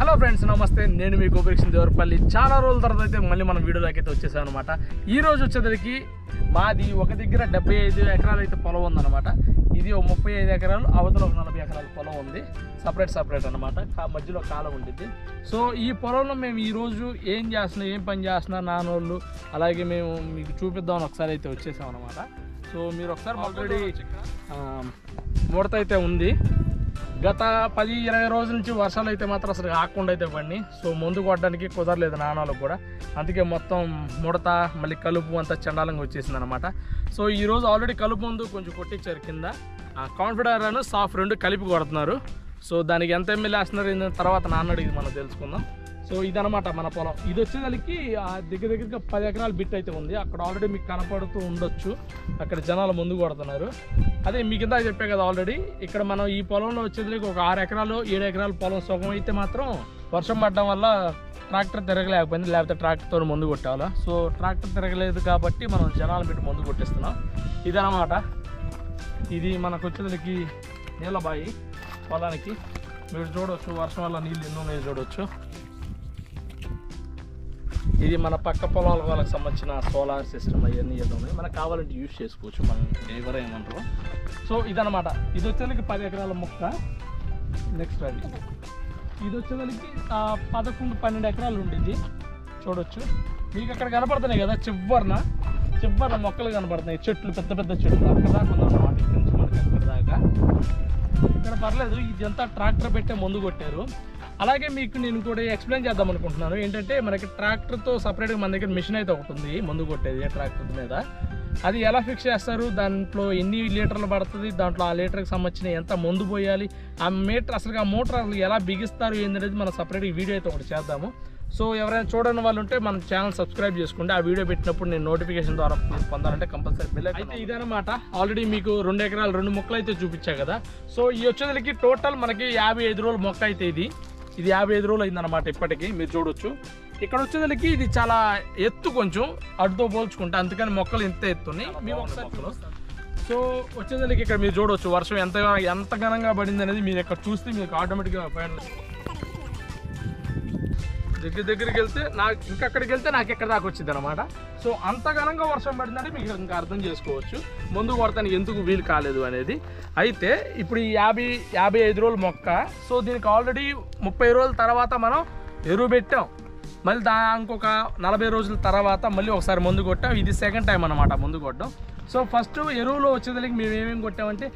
Hello friends, నమస్తే. నేను మీ గోపికృష్ణ దేవరపల్లి. చాలా రోజుల తర్వాత అయితే మళ్ళీ మనం వీడియోలోకి అయితే వచ్చేసాం అనమాట. ఈ రోజు వచ్చేసరికి మాది ఒక దగ్గర 75 ఎకరాలు అయితే పొలం ఉందన్నమాట. ఇది 35 ఎకరాలు, అవతల ఒక 40 ఎకరాల పొలం ఉంది. సపరేట్ అనమాట. మధ్యలో కాలం ఉండిద్ది. సో ఈ పొలంలో మేము ఈరోజు ఏం పని చేస్తున్నా నాన్నోళ్ళు, అలాగే మేము మీకు చూపిద్దామని ఒకసారి అయితే వచ్చేసాం అనమాట. సో మీరు ఒకసారి ఆల్రెడీ ముడత అయితే ఉంది. గత 10-20 రోజుల నుంచి వర్షాలు అయితే మాత్రం అసలు ఆకుండా అయితే పడినాయి. సో ముందు కొట్టడానికి కుదరలేదు నాణాలకు కూడా. అందుకే మొత్తం ముడత మళ్ళీ కలుపు అంతా చండాలంగా వచ్చేసింది అనమాట. సో ఈరోజు ఆల్రెడీ కలుపు ముందు కొంచెం కొట్టించారు కింద. కాన్ఫిడర్ అని సాఫ్ 2 కలిపి కొడుతున్నారు. సో దానికి ఎంత ఎంఎల్ వేస్తున్నారు తర్వాత నాన్న అడిగి మనం తెలుసుకుందాం. సో ఇదనమాట మన పొలం. ఇది వచ్చేదానికి దగ్గరగా 10 ఎకరాల బిట్ అయితే ఉంది. అక్కడ ఆల్రెడీ మీకు కనపడుతూ ఉండొచ్చు, అక్కడ జనాలు ముందు కొడుతున్నారు. అదే మీకు ఇందాక చెప్పే కదా ఆల్రెడీ. ఇక్కడ మనం ఈ పొలంలో వచ్చేదానికి ఒక 6 ఎకరాలు 7 ఎకరాల పొలం సుఖం అయితే మాత్రం వర్షం పడడం వల్ల ట్రాక్టర్ తిరగలేకపోయింది, లేకపోతే ట్రాక్టర్తో ముందు కొట్టేవాళ్ళం. సో ట్రాక్టర్ తిరగలేదు కాబట్టి మనం జనాలు పెట్టి ముందు కొట్టిస్తున్నాం. ఇదనమాట. ఇది మనకు వచ్చేదానికి నీళ్ళబాయి పొలానికి. మీరు చూడవచ్చు వర్షం వల్ల నీళ్ళు ఎన్నో ఉన్నాయి చూడవచ్చు. ఇది మన పక్క పొలాల వాళ్ళకి సంబంధించిన సోలార్ సిస్టమ్ అవన్నీ ఏదో ఉన్నాయి. మనకు కావాలంటే యూజ్ చేసుకోవచ్చు, మనం ఎవరేమంటారు. సో ఇదనమాట. ఇది వచ్చేదానికి 10 ఎకరాల మొక్క. నెక్స్ట్ ఇది వచ్చేదానికి 11-12 ఎకరాలు ఉండిద్ది. చూడొచ్చు మీకు అక్కడ కనపడుతున్నాయి కదా, చివరిన మొక్కలు కనపడుతున్నాయి, చెట్లు, పెద్ద చెట్లు. అక్కడ దాకా ఉందన్నమాట. ఇక్కడ నుంచి మనకి అక్కడ దాకా. ఇక్కడ పర్లేదు, ఇదంతా ట్రాక్టర్ పెట్టే ముందు కొట్టారు. అలాగే మీకు నేను కూడా ఎక్స్ప్లెయిన్ చేద్దాం అనుకుంటున్నాను. ఏంటంటే మనకి ట్రాక్టర్తో సపరేట్గా మన దగ్గర మిషన్ అయితే ఒకటి ఉంది ముందు కొట్టేది ట్రాక్టర్ మీద. అది ఎలా ఫిక్స్ చేస్తారు, దాంట్లో ఎన్ని లీటర్లు పడుతుంది, దాంట్లో ఆ లీటర్కి సంబంధించిన ఎంత ముందు పోయాలి, ఆ మోటార్ అసలు ఎలా బిగిస్తారు ఏంటనేది మనం సపరేట్గా వీడియో అయితే ఒకటి చేద్దాము. సో ఎవరైనా చూడని వాళ్ళు ఉంటే మన ఛానల్ సబ్స్క్రైబ్ చేసుకోండి. ఆ వీడియో పెట్టినప్పుడు నేను నోటిఫికేషన్ ద్వారా పొందాలంటే కంపల్సరీ బెల్ అయితే. ఇదనమాట. ఆల్రెడీ మీకు 2 ఎకరాలు 2 మొక్కలు అయితే చూపించా కదా. సో ఈ వచ్చేదానికి టోటల్ మనకి 55 రోజుల మొక్క అయితే ఇది 55 రోజులు అయిందనమాట ఇప్పటికీ. మీరు చూడొచ్చు ఇక్కడ వచ్చేదానికి ఇది చాలా ఎత్తు, కొంచెం అటుతో పోల్చుకుంటే, అందుకని మొక్కలు ఇంత ఎత్తున్నాయి. మేము ఒకసారి సో వచ్చేదానికి ఇక్కడ మీరు చూడవచ్చు వర్షం ఎంత ఘనంగా పడింది అనేది మీరు ఇక్కడ చూస్తే మీకు ఆటోమేటిక్గా దగ్గరికి వెళ్తే అక్కడికి వెళ్తే నాకు ఎక్కడ దాకా వచ్చింది అనమాట. సో అంత ఘనంగా వర్షం పడిందంటే మీకు ఇంకా అర్థం చేసుకోవచ్చు ముందు కొడతానికి ఎందుకు వీలు కాలేదు అనేది. అయితే ఇప్పుడు ఈ 55 రోజుల మొక్క. సో దీనికి ఆల్రెడీ 30 రోజుల తర్వాత మనం ఎరువు పెట్టాం. మళ్ళీ ఇంకొక 40 రోజుల తర్వాత మళ్ళీ ఒకసారి ముందు కొట్టాం. ఇది సెకండ్ టైం అనమాట ముందు కొట్టడం. సో ఫస్ట్ ఎరువులో వచ్చేదానికి మేము ఏమేమి కొట్టామంటే,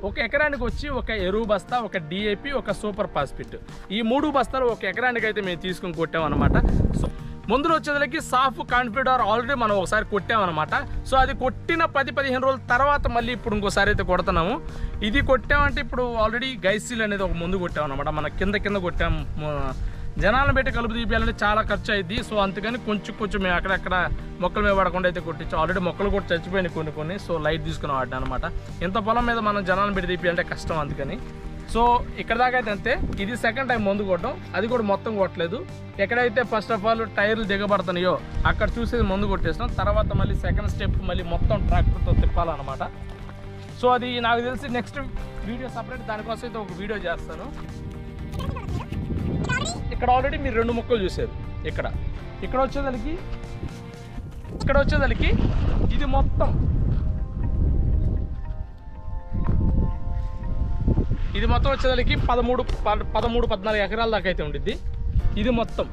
ఒక ఎకరానికి వచ్చి ఒక ఎరువు బస్తా, ఒక డిఏపి, ఒక సూపర్ ఫాస్ఫేట్, ఈ 3 బస్తాలు ఒక ఎకరానికి అయితే మేము తీసుకుని కొట్టామన్నమాట. సో ముందులో వచ్చేదానికి సాఫ్ కాన్ఫిడర్ ఆల్రెడీ మనం ఒకసారి కొట్టామన్నమాట. సో అది కొట్టిన 10-15 రోజుల తర్వాత మళ్ళీ ఇప్పుడు ఇంకోసారి అయితే కొడుతున్నాము. ఇది కొట్టామంటే ఇప్పుడు ఆల్రెడీ గైసీల్ అనేది ఒక ముందు కొట్టామన్నమాట. మన కింద కొట్టాము. జనాలను పెట్టి కలుపు తీపియాలంటే చాలా ఖర్చు అయింది. సో అందుకని కొంచెం మేము అక్కడక్కడ మొక్కలు మీద పడకుండా అయితే కొట్టించాం. ఆల్రెడీ మొక్కలు కూడా చచ్చిపోయినాయి కొన్ని. సో లైట్ తీసుకుని వాడినా అనమాట. ఇంత పొలం మీద మనం జనాలను పెట్టి తీపియాలంటే కష్టం, అందుకని. సో ఇక్కడ దాకా అయితే అంతే. ఇది సెకండ్ టైం ముందు కొట్టడం. అది కూడా మొత్తం కొట్టలేదు. ఎక్కడైతే ఫస్ట్ ఆఫ్ ఆల్ టైర్లు దిగబడుతున్నాయో అక్కడ చూసేది ముందు కొట్టేస్తాం. తర్వాత మళ్ళీ సెకండ్ స్టెప్ మళ్ళీ మొత్తం ట్రాక్టర్తో తిప్పాలన్నమాట. సో అది నాకు తెలిసి నెక్స్ట్ వీడియో సపరేట్ దానికోసం అయితే ఒక వీడియో చేస్తాను. ఇక్కడ ఆల్రెడీ మీరు 2 మొక్కలు చూసారు. ఇక్కడ వచ్చేదానికి ఇది మొత్తం 13-14 ఎకరాల దాకా అయితే ఉండిద్ది. ఇది మొత్తం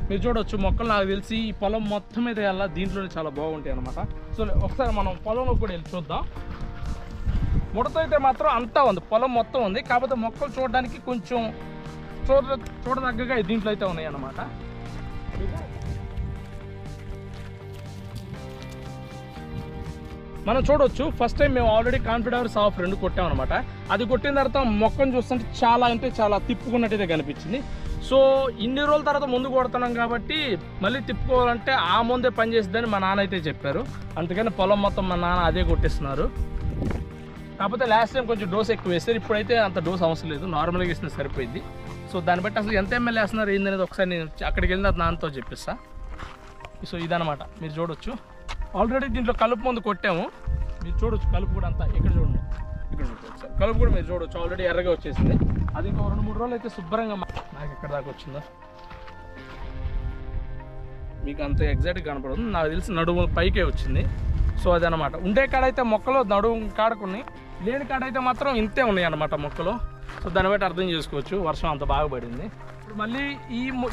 మీరు చూడవచ్చు మొక్కలు. నాకు తెలిసి ఈ పొలం మొత్తం మీద వెళ్ళా దీంట్లోనే చాలా బాగుంటాయి అనమాట. సో ఒకసారి మనం పొలంలో కూడా వెళ్ళి చూద్దాం. ముడత అయితే మాత్రం అంతా ఉంది, పొలం మొత్తం ఉంది. కాకపోతే మొక్కలు చూడడానికి కొంచెం చూడదగ్గగా దీంట్లో అయితే ఉన్నాయి అన్నమాట. మనం చూడవచ్చు ఫస్ట్ టైం మేము ఆల్రెడీ కాన్ఫిడర్ సాఫ్ 2 కొట్టామన్నమాట. అది కొట్టిన తర్వాత మొక్కను చూస్తుంటే చాలా తిప్పుకున్నట్టయితే కనిపించింది. సో ఇన్ని రోజుల తర్వాత ముందు కొడుతున్నాం కాబట్టి మళ్ళీ తిప్పుకోవాలంటే ఆ ముందే పనిచేస్తుందని మా నాన్న అయితే చెప్పారు. అందుకని పొలం మొత్తం మా నాన్న అదే కొట్టిస్తున్నారు. కాకపోతే లాస్ట్ టైం కొంచెం డోస్ ఎక్కువ వేస్తారు. ఇప్పుడైతే అంత డోస్ అవసరం లేదు, నార్మల్గా వేసినా సరిపోయింది. సో దాన్ని బట్టి అసలు ఎంత ఎంఎల్ వేస్తున్నారు ఏందనేది ఒకసారి నేను అక్కడికి వెళ్ళిన నాన్నతో చెప్పిస్తా. సో ఇదనమాట. మీరు చూడొచ్చు ఆల్రెడీ దీంట్లో కలుపు ముందు కొట్టాము. మీరు చూడొచ్చు కలుపు కూడా అంతా. ఇక్కడ చూడండి, కలుపు కూడా మీరు చూడొచ్చు ఆల్రెడీ ఎర్రగా వచ్చేసింది. అది ఇంకో 2-3 రోజులు అయితే శుభ్రంగా నాకు ఎక్కడ దాకా వచ్చిందో మీకు అంత ఎగ్జాక్ట్గా కనపడదు, నాకు తెలిసి నడుము పైకే వచ్చింది. సో అదనమాట. ఉండే కాడైతే మొక్కలు నడుము కాడకున్నాయి, లేని కాడైతే మాత్రం ఇంతే ఉన్నాయి అన్నమాట మొక్కలు. సో దాన్ని బట్టి అర్థం చేసుకోవచ్చు వర్షం అంత బాగా పడింది. ఇప్పుడు మళ్ళీ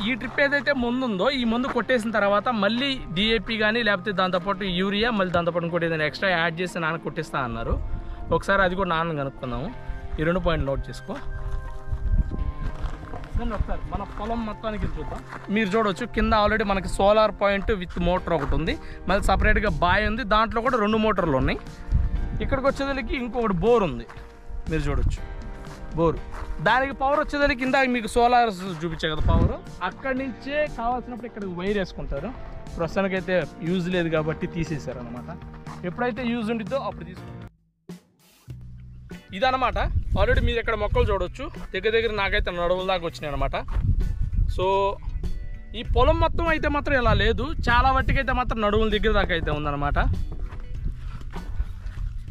ఈ ట్రిప్ ఏదైతే ముందుందో ఈ ముందు కొట్టేసిన తర్వాత మళ్ళీ డిఏపి కానీ లేకపోతే దాంతోపాటు యూరియా మళ్ళీ దాంతోపాటు ఇంకోటి ఏదైనా ఎక్స్ట్రా యాడ్ చేసి నాన్న కొట్టిస్తా అన్నారు. ఒకసారి అది కూడా నాన్న కనుక్కుందాము. ఈ 2 పాయింట్లు నోట్ చేసుకో. ఒకసారి మన పొలం మొత్తానికి చూద్దాం. మీరు చూడవచ్చు కింద ఆల్రెడీ మనకి సోలార్ పాయింట్ విత్ మోటార్ ఒకటి ఉంది, మళ్ళీ సపరేట్గా బాయ్ ఉంది, దాంట్లో కూడా 2 మోటార్లు ఉన్నాయి. ఇక్కడికి వచ్చేదానికి ఇంకొకటి బోర్ ఉంది, మీరు చూడొచ్చు బోరు. దానికి పవర్ వచ్చేదానికి ఇందాక మీకు సోలార్ చూపించే కదా పవర్, అక్కడి నుంచే కావాల్సినప్పుడు ఇక్కడ వైర్ వేసుకుంటారు. ప్రస్తుతానికైతే యూజ్ లేదు కాబట్టి తీసేశారు అనమాట. ఎప్పుడైతే యూజ్ ఉండిద్దో అప్పుడు తీసుకుంటారు. ఇదనమాట. ఆల్రెడీ మీరు ఇక్కడ మొక్కలు చూడవచ్చు, దగ్గర నాకైతే నడువుల దాకా వచ్చినాయి అనమాట. సో ఈ పొలం మొత్తం అయితే మాత్రం ఇలా లేదు, చాలా వట్టికైతే మాత్రం నడువుల దగ్గర దాకా అయితే ఉందన్నమాట.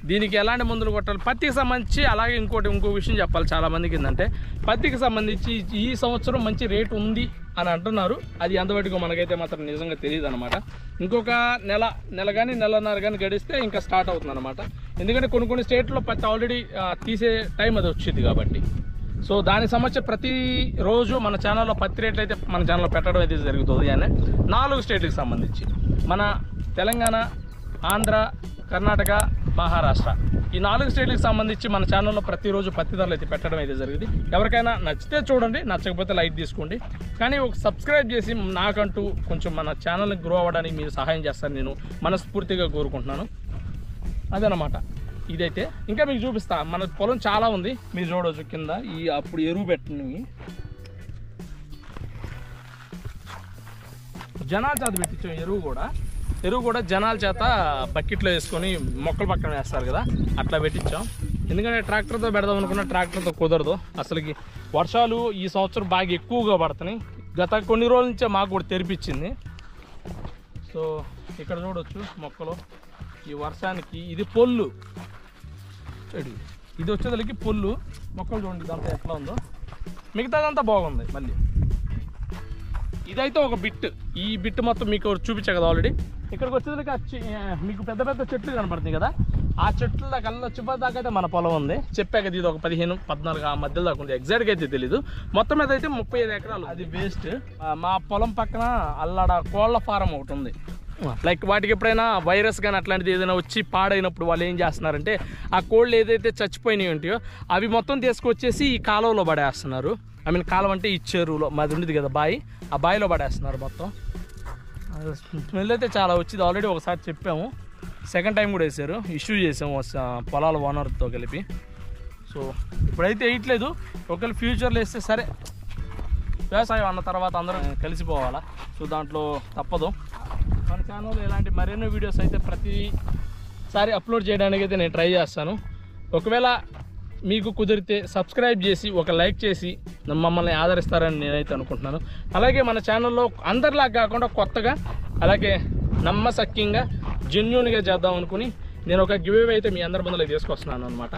దీనికి ఎలాంటి మందులు కొట్టాలి, పత్తికి సంబంధించి అలాగే ఇంకో విషయం చెప్పాలి చాలామందికి ఏంటంటే, పత్తికి సంబంధించి ఈ సంవత్సరం మంచి రేటు ఉంది అని అంటున్నారు. అది ఎంతవరకు మనకైతే మాత్రం నిజంగా తెలియదు అనమాట. ఇంకొక నెల కానీ నెలన్నర కానీ గడిస్తే ఇంకా స్టార్ట్ అవుతుంది అనమాట. ఎందుకంటే కొన్ని స్టేట్లో పత్తి ఆల్రెడీ తీసే టైం అది వచ్చింది కాబట్టి. సో దానికి సంబంధించి ప్రతిరోజు మన ఛానల్లో పత్తి రేట్లు అయితే మన ఛానల్లో పెట్టడం అయితే జరుగుతుంది. అని 4 స్టేట్లకు సంబంధించి మన తెలంగాణ, ఆంధ్ర, కర్ణాటక, మహారాష్ట్ర ఈ 4 స్టేట్లకు సంబంధించి మన ఛానల్లో ప్రతిరోజు పత్తి ధరలు అయితే పెట్టడం అయితే జరిగింది. ఎవరికైనా నచ్చితే చూడండి, నచ్చకపోతే లైక్ తీసుకోండి. కానీ ఒక సబ్స్క్రైబ్ చేసి నాకంటూ కొంచెం మన ఛానల్ని గ్రో అవ్వడానికి మీరు సహాయం చేస్తారని నేను మనస్ఫూర్తిగా కోరుకుంటున్నాను. అదనమాట. ఇదైతే ఇంకా మీకు చూపిస్తా. మన పొలం చాలా ఉంది, మీరు చూడవచ్చు కింద ఈ అప్పుడు ఎరువు పెట్టినవి జనాల చేత పెట్టించాం. ఎరువు కూడా జనాల చేత బకెట్లో వేసుకొని మొక్కల పక్కన వేస్తారు కదా, అట్లా పెట్టించాం. ఎందుకంటే ట్రాక్టర్తో పెడదాం అనుకున్న ట్రాక్టర్తో కుదరదు. అసలుకి వర్షాలు ఈ సంవత్సరం బాగా ఎక్కువగా పడుతున్నాయి. గత కొన్ని రోజుల నుంచే మాకు కూడా తెరిపించింది. సో ఇక్కడ చూడవచ్చు మొక్కలు ఈ వర్షానికి. ఇది పొల్లు చెడు, ఇది వచ్చేదానికి పొల్లు. మొక్కలు చూడండి ఇదంతా ఎట్లా ఉందో, మిగతాదంతా బాగుంది. మళ్ళీ ఇదైతే ఒక బిట్, ఈ బిట్ మొత్తం మీకు చూపించా కదా ఆల్రెడీ. ఇక్కడికి వచ్చేదానికి మీకు పెద్ద చెట్లు కనపడుతుంది కదా, ఆ చెట్ల దాకా చివరి దాకా అయితే మన పొలం ఉంది. చెప్పా కదా ఇది ఒక 15-14 ఆ మధ్యలో దాకా ఉంది. ఎగ్జాక్ట్గా అయితే తెలీదు. మొత్తం మీద అయితే 35 ఎకరాలు. అది వేస్ట్. మా పొలం పక్కన అల్లాడ కోళ్ల ఫారం ఒకటి ఉంది. లైక్ వాటికి ఎప్పుడైనా వైరస్ కానీ అట్లాంటిది ఏదైనా వచ్చి పాడైనప్పుడు వాళ్ళు ఏం చేస్తున్నారంటే, ఆ కోళ్ళు ఏదైతే చచ్చిపోయినాయి ఉంటాయో అవి మొత్తం తీసుకొచ్చేసి ఈ కాలువలో పడేస్తున్నారు. కాలం అంటే ఈ చెరువులో మాది ఉండేది కదా బావి, ఆ బావిలో పడేస్తున్నారు మొత్తం. స్మెల్ అయితే చాలా వచ్చింది. ఆల్రెడీ ఒకసారి చెప్పాము, సెకండ్ టైం కూడా వేసారు, ఇష్యూ చేసాము పొలాల ఓనర్తో కలిపి. సో ఇప్పుడైతే వేయట్లేదు. ఒకవేళ ఫ్యూచర్లో వేస్తే సరే, వ్యవసాయం అన్న తర్వాత అందరం కలిసిపోవాలా. సో దాంట్లో తప్పదు. మన ఛానల్లో ఇలాంటి మరెన్నో వీడియోస్ అయితే ప్రతిసారి అప్లోడ్ చేయడానికి అయితే నేను ట్రై చేస్తాను. ఒకవేళ మీకు కుదిరితే సబ్స్క్రైబ్ చేసి ఒక లైక్ చేసి మమ్మల్ని ఆదరిస్తారని నేనైతే అనుకుంటున్నాను. అలాగే మన ఛానల్లో అందరిలా కాకుండా కొత్తగా అలాగే నమ్మసక్యంగా జెన్యూన్గా చేద్దాం అనుకుని నేను ఒక గివ్ అయితే మీ అందరి ముందులో తీసుకొస్తున్నాను అనమాట.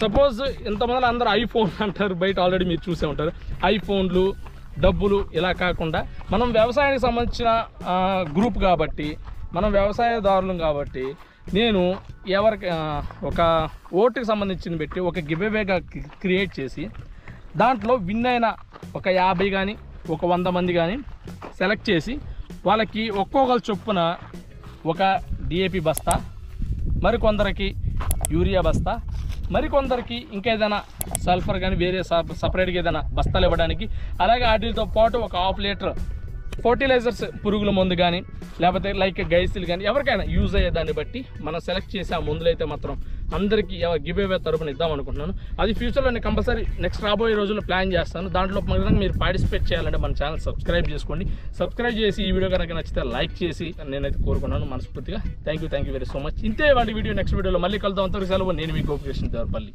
సపోజ్ ఇంతమంది అందరూ ఐఫోన్ అంటారు, బయట ఆల్రెడీ మీరు చూసే ఉంటారు. ఐఫోన్లు, డబ్బులు ఇలా కాకుండా మనం వ్యవసాయానికి సంబంధించిన గ్రూప్ కాబట్టి, మనం వ్యవసాయదారులం కాబట్టి, నేను ఎవరికి ఒక ఓటుకి సంబంధించింది పెట్టి ఒక గివ్ అవేగా క్రియేట్ చేసి దాంట్లో విన్ అయిన ఒక 50 కానీ ఒక 100 మంది కానీ సెలెక్ట్ చేసి వాళ్ళకి ఒక్కొక్కరు చొప్పున ఒక డిఏపి బస్తా, మరికొందరికి యూరియా బస్తా, మరికొందరికి ఇంకేదైనా సల్ఫర్ కానీ వేరే సపరేట్గా ఏదైనా బస్తాలు ఇవ్వడానికి, అలాగే వాటితో పాటు ఒక 1/2 లీటర్ ఫర్టిలైజర్స్ పురుగుల మందు కానీ లేకపోతే లైక్ గైసిల్ కానీ ఎవరికైనా యూజ్ అయ్యే దాన్ని బట్టి మనం సెలెక్ట్ చేసి ఆ మందులు అయితే మాత్రం అందరికీ గివ్ అవే తరపున ఇద్దాం అనుకుంటున్నాను. అది ఫ్యూచర్లో నేను కంపల్సరీ నెక్స్ట్ రాబోయే రోజుల్లో ప్లాన్ చేస్తాను. దాంట్లో మీరు పార్టిసిపేట్ చేయాలంటే మన ఛానల్ సబ్స్క్రైబ్ చేసుకోండి. సబ్స్క్రైబ్ చేసి ఈ వీడియో కనుక నచ్చితే లైక్ చేసి నేనైతే కోరుకున్నాను మనస్ఫూర్తిగా. Thank you very so much. ఇంతే వాటి వీడియో నెక్స్ట్ వీడియోలో మళ్ళీ కలుద్దాం. అంతవరకు సెలవు. నేను మీ గోపికృష్ణ దేవరపల్లి.